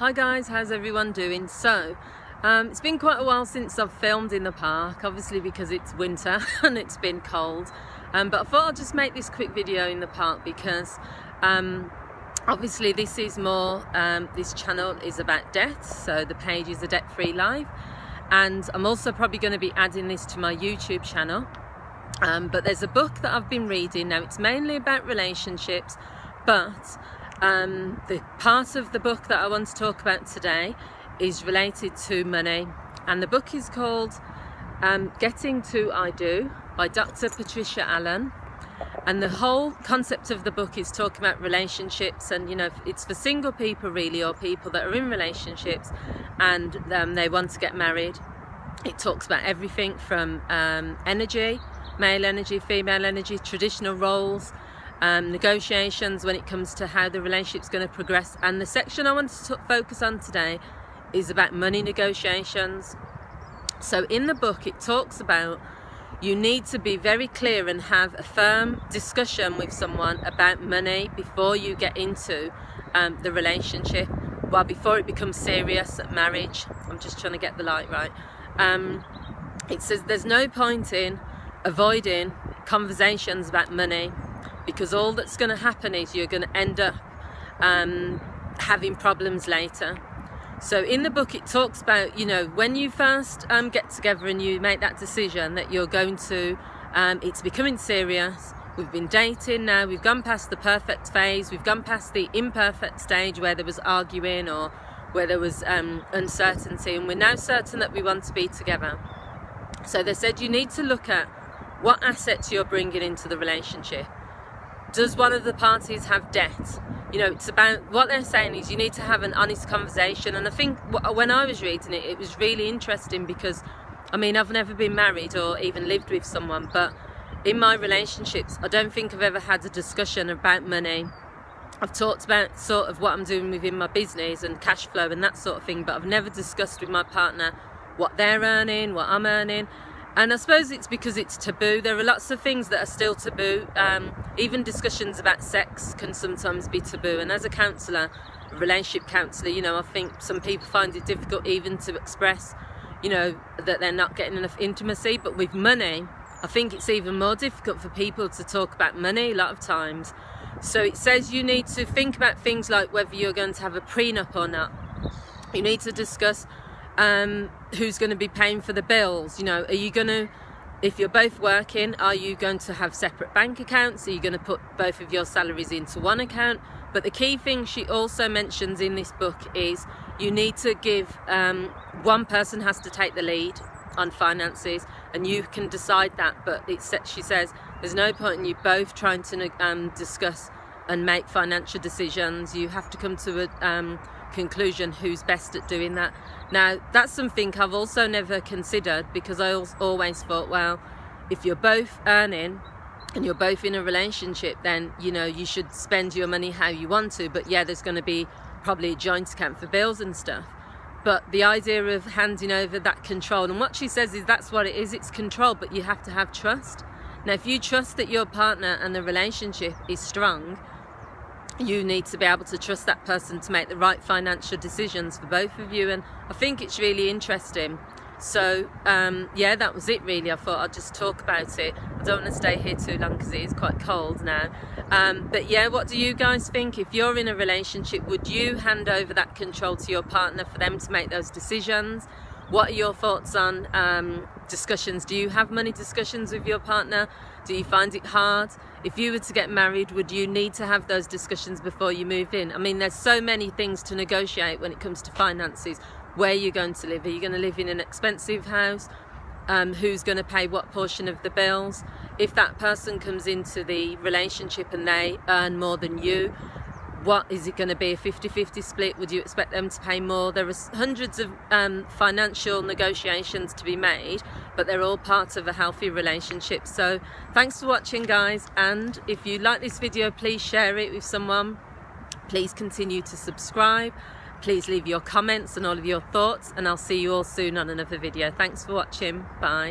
Hi guys, how's everyone doing? So, it's been quite a while since I've filmed in the park, obviously because it's winter and it's been cold. But I thought I'd just make this quick video in the park because obviously this is more, this channel is about debt, so the page is A Debt-Free Life. And I'm also probably going to be adding this to my YouTube channel. But there's a book that I've been reading. Now it's mainly about relationships, but the part of the book that I want to talk about today is related to money, and the book is called Getting to I Do by Dr. Patricia Allen. And the whole concept of the book is talking about relationships, and you know, it's for single people really, or people that are in relationships and they want to get married. It talks about everything from energy, male energy, female energy, traditional roles, negotiations when it comes to how the relationship's going to progress. And the section I want to focus on today is about money negotiations. So in the book it talks about you need to be very clear and have a firm discussion with someone about money before you get into the relationship, well, before it becomes serious at marriage. I'm just trying to get the light right. It says there's no point in avoiding conversations about money, because all that's going to happen is you're going to end up having problems later. So in the book it talks about, you know, when you first get together and you make that decision that you're going to, it's becoming serious. We've been dating now, we've gone past the perfect phase, we've gone past the imperfect stage where there was arguing or where there was uncertainty, and we're now certain that we want to be together. So they said you need to look at what assets you're bringing into the relationship. Does one of the parties have debt? You know, it's about, what they're saying is you need to have an honest conversation. And I think when I was reading it, it was really interesting because, I mean, I've never been married or even lived with someone, but in my relationships, I don't think I've ever had a discussion about money. I've talked about sort of what I'm doing within my business and cash flow and that sort of thing, but I've never discussed with my partner what they're earning, what I'm earning. And I suppose it's because it's taboo. There are lots of things that are still taboo. Even discussions about sex can sometimes be taboo. And as a counsellor, a relationship counsellor, you know, I think some people find it difficult even to express, you know, that they're not getting enough intimacy. But with money, I think it's even more difficult for people to talk about money a lot of times. So it says you need to think about things like whether you're going to have a prenup or not. You need to discuss who's going to be paying for the bills. You know, are you going to, if you're both working, are you going to have separate bank accounts? Are you going to put both of your salaries into one account? But the key thing she also mentions in this book is you need to give, one person has to take the lead on finances, and you can decide that, but she says there's no point in you both trying to discuss and make financial decisions. You have to come to a conclusion who's best at doing that. Now that's something I've also never considered, because I always thought, well, if you're both earning and you're both in a relationship, then you know you should spend your money how you want to, but yeah, there's going to be probably a joint account for bills and stuff. But the idea of handing over that control, and what she says is that's what it is, it's control, but you have to have trust. Now if you trust that your partner and the relationship is strong, you need to be able to trust that person to make the right financial decisions for both of you. And I think it's really interesting. So yeah, that was it really. I thought I'd just talk about it. I don't want to stay here too long because it is quite cold now. But yeah, what do you guys think? If you're in a relationship, would you hand over that control to your partner for them to make those decisions? What are your thoughts on discussions? Do you have money discussions with your partner? Do you find it hard? If you were to get married, would you need to have those discussions before you move in? I mean, there's so many things to negotiate when it comes to finances. Where you're going to live? Are you going to live in an expensive house? Who's going to pay what portion of the bills? If that person comes into the relationship and they earn more than you, what is it going to be, a 50-50 split? Would you expect them to pay more? There are hundreds of financial negotiations to be made, but they're all part of a healthy relationship. So thanks for watching guys, and if you like this video, please share it with someone. Please continue to subscribe. Please leave your comments and all of your thoughts, and I'll see you all soon on another video. Thanks for watching. Bye.